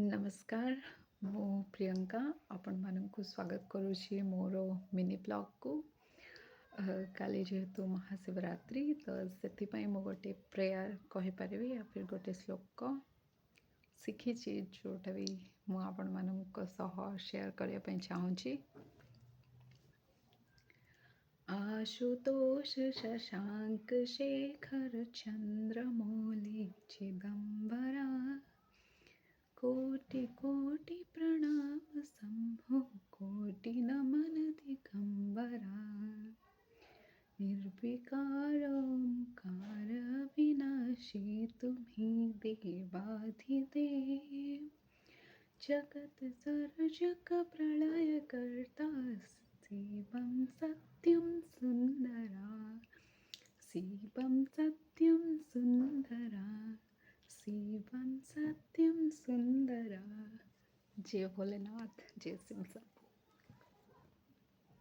नमस्कार मु प्रियंका आपण मानक स्वागत करुँची मोर मिनी ब्लॉग को काली जेहेतु महाशिवरात्रि तो से मु गोटे प्रेयर कहीपरि या फिर गोटे श्लोक शिखी जोटा भी मुझे शेयर करने चाहूँगी। आशुतोष शशांक शेखर चंद्रमौली चिदंबरा कोटि कोटि प्रणाम शंभो कोटि नमन दिगंबरा निर्विकार ओंकार विनाशी तुम्ही देवाधिदेव जगत सर्जक प्रलय कर्ता शिवं सत्यं सुंदरा शिवं सत्यं सुंदरा शिवं सत्यम सुंदरा। जय भोलेनाथ, जय सिंह सब।